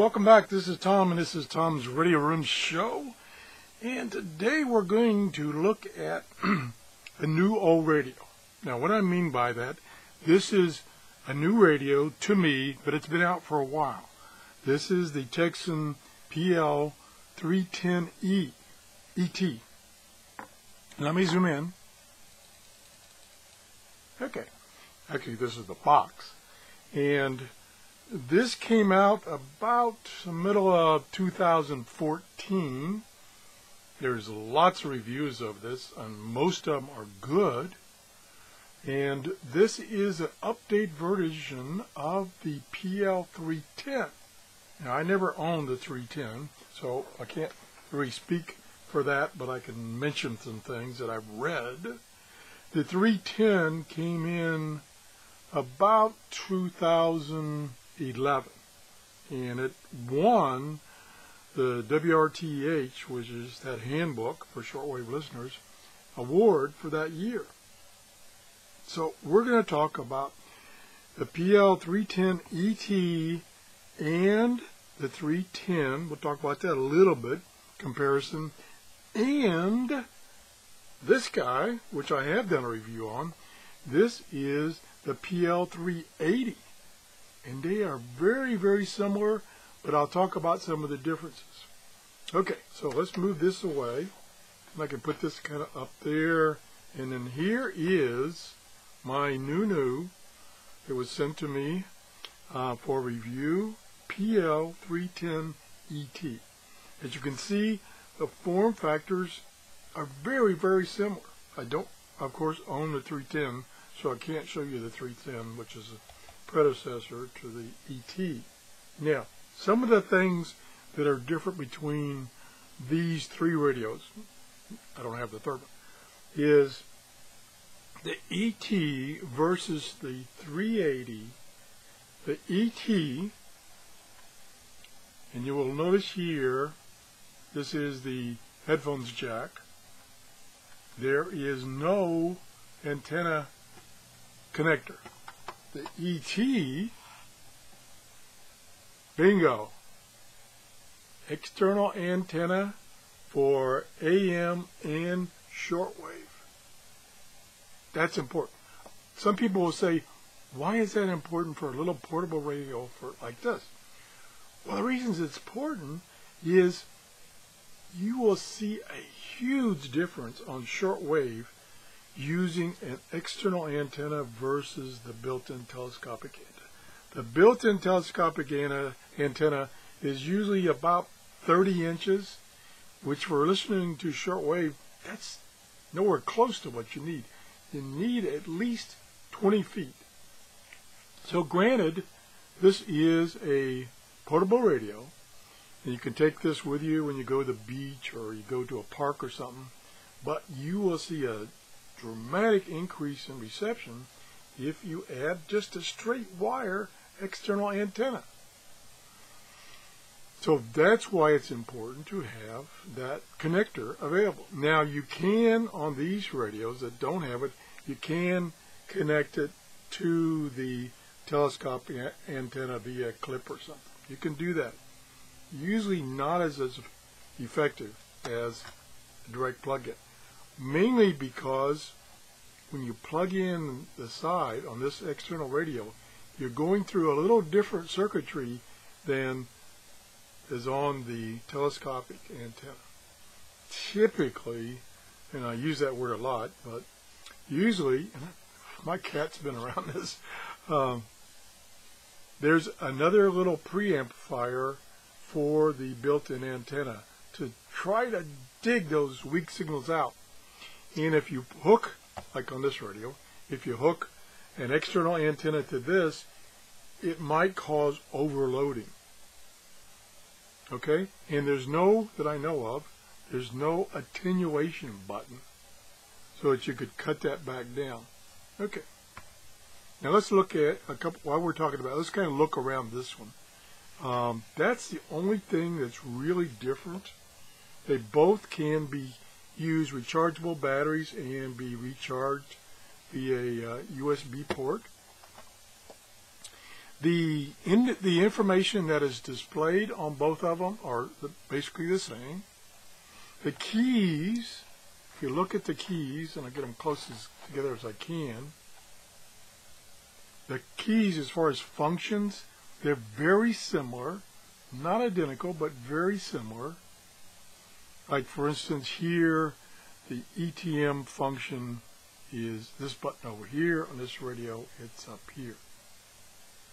welcome back. This is Tom, and this is Tom's Radio Room Show. And today we're going to look at a new old radio. Now, what I mean by that, this is a new radio to me, but it's been out for a while. This is the Tecsun Pl-310ET. Let me zoom in. Okay. Actually, this is the box. And this came out about the middle of 2014. There's lots of reviews of this, and most of them are good. And this is an update version of the PL-310. Now, I never owned the 310, so I can't really speak for that, but I can mention some things that I've read. The 310 came in about 2011, and it won the WRTH, which is that handbook for shortwave listeners, award for that year. So we're going to talk about the PL-310ET and the 310. We'll talk about that a little bit, comparison, and this guy, which I have done a review on. This is the PL-380, and they are very, very similar, but I'll talk about some of the differences. Okay, so let's move this away. I can put this kind of up there, and then here is my new. It was sent to me for review, PL-310ET. As you can see, the form factors are very, very similar. I don't, of course, own the 310, so I can't show you the 310, which is a predecessor to the ET. Now, some of the things that are different between these three radios, I don't have the third one, is the ET versus the 380. The ET, and you will notice here, this is the headphones jack. There is no antenna connector. The ET, bingo, external antenna for AM and shortwave. That's important. Some people will say, why is that important for a little portable radio like this? Well, the reasons it's important is you will see a huge difference on shortwave using an external antenna versus the built-in telescopic antenna. The built-in telescopic antenna is usually about 30 inches, which for listening to shortwave, that's nowhere close to what you need. You need at least 20 feet. So granted, this is a portable radio, and you can take this with you when you go to the beach or you go to a park or something, but you will see a dramatic increase in reception if you add just a straight wire external antenna. So that's why it's important to have that connector available. Now you can, on these radios that don't have it, you can connect it to the telescopic antenna via a clip or something. You can do that. Usually not as effective as a direct plug-in. Mainly because when you plug in the side on this external radio, you're going through a little different circuitry than is on the telescopic antenna. Typically, and I use that word a lot, but usually, and my cat's been around this, there's another little preamplifier for the built-in antenna to try to dig those weak signals out. And if you hook, like on this radio, if you hook an external antenna to this, it might cause overloading. Okay? And there's no, that I know of, there's no attenuation button so that you could cut that back down. Okay. Now let's look at a couple, while we're talking about it, let's kind of look around this one. That's the only thing that's really different. They both can be use rechargeable batteries and be recharged via a USB port. The information that is displayed on both of them are basically the same. The keys, if you look at the keys, and I get them close together as I can, the keys as far as functions, they're very similar, not identical, but very similar. Like for instance here, the ETM function is this button over here. On this radio, it's up here.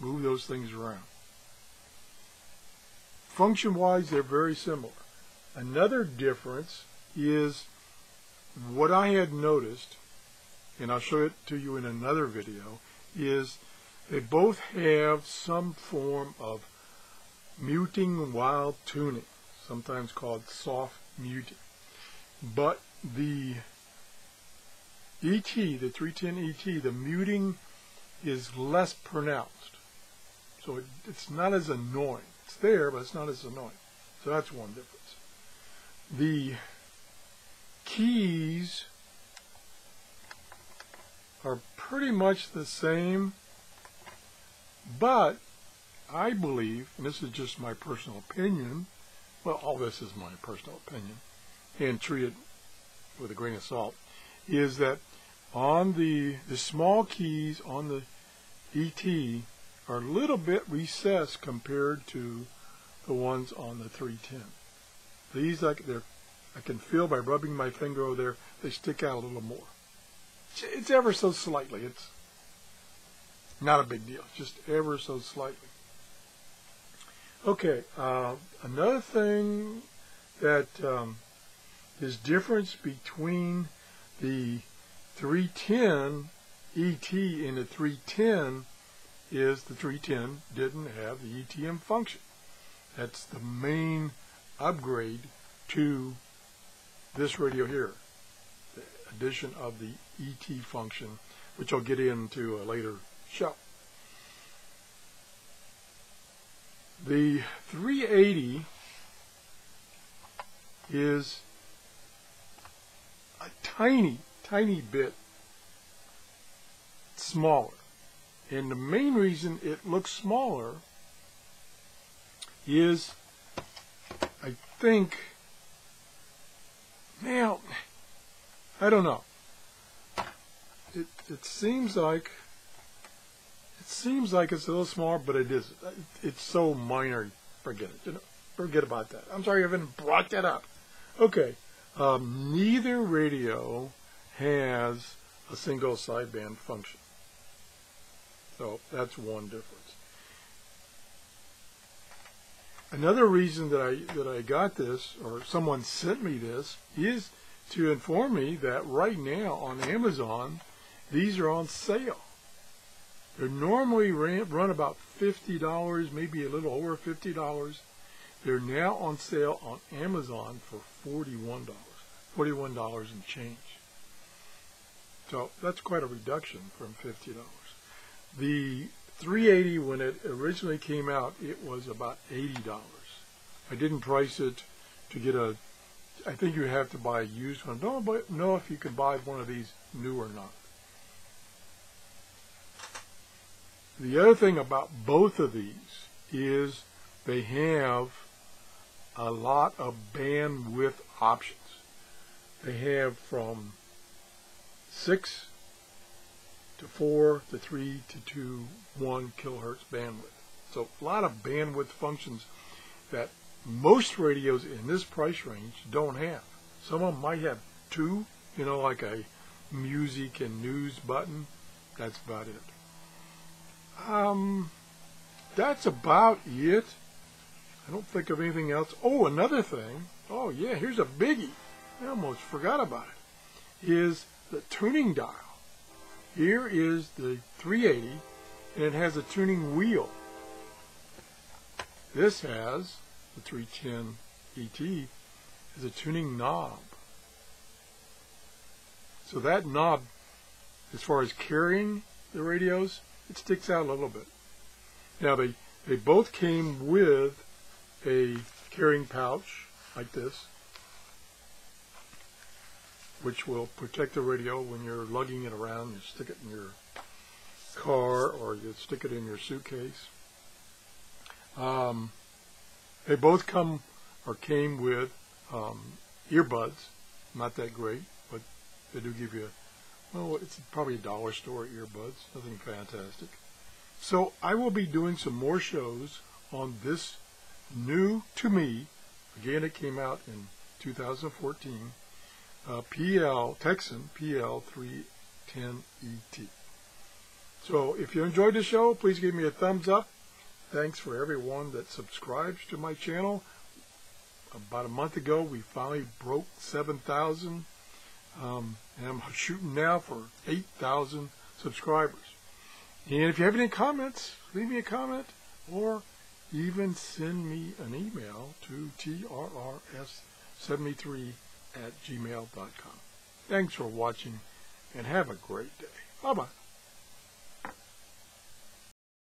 Move those things around. Function-wise, they're very similar. Another difference is what I had noticed, and I'll show it to you in another video, is they both have some form of muting while tuning, sometimes called soft muting. But the ET, the 310 ET, the muting is less pronounced. So it's not as annoying. It's there, but it's not as annoying. So that's one difference. The keys are pretty much the same, but I believe, and this is just my personal opinion, well, all this is my personal opinion, and treat it with a grain of salt, is that on the small keys on the ET are a little bit recessed compared to the ones on the 310. These I can feel by rubbing my finger over there, they stick out a little more. It's ever so slightly. It's not a big deal, just ever so slightly. Okay, another thing that is difference between the 310 ET and the 310 is the 310 didn't have the ETM function. That's the main upgrade to this radio here, the addition of the ET function, which I'll get into a later show. The 380 is a tiny bit smaller. And the main reason it looks smaller is, I think, now, I don't know. It seems like it's a little smaller, but it isn't. It's so minor. Forget it. Forget about that. I'm sorry I even brought that up. Okay. Neither radio has a single sideband function. So that's one difference. Another reason that I got this, or someone sent me this, is to inform me that right now on Amazon, these are on sale. They're normally run about $50, maybe a little over $50. They're now on sale on Amazon for $41 and change. So that's quite a reduction from $50. The 380, when it originally came out, it was about $80. I didn't price it to get a, I think you have to buy a used one. Don't know if you can buy one of these new or not. The other thing about both of these is they have a lot of bandwidth options. They have from 6 to 4 to 3 to 2, 1 kilohertz bandwidth. So a lot of bandwidth functions that most radios in this price range don't have. Some of them might have 2, like a music and news button. That's about it. That's about it. I don't think of anything else. Oh, another thing. Oh yeah, here's a biggie. I almost forgot about it. Is the tuning dial. Here is the 380, and it has a tuning wheel. This has, the 310 ET, has a tuning knob. So that knob, as far as carrying the radios, it sticks out a little bit. Now they both came with a carrying pouch like this, which will protect the radio when you're lugging it around. You stick it in your car or you stick it in your suitcase. They both came with earbuds. Not that great, but they do give you, well, it's probably a dollar store earbuds. Nothing fantastic. So I will be doing some more shows on this new to me. Again, it came out in 2014. Tecsun Pl-310ET. So if you enjoyed the show, please give me a thumbs up. Thanks for everyone that subscribes to my channel. About a month ago, we finally broke 7,000. And I'm shooting now for 8,000 subscribers. And if you have any comments, leave me a comment or even send me an email to TRRS73@gmail.com. Thanks for watching and have a great day. Bye-bye.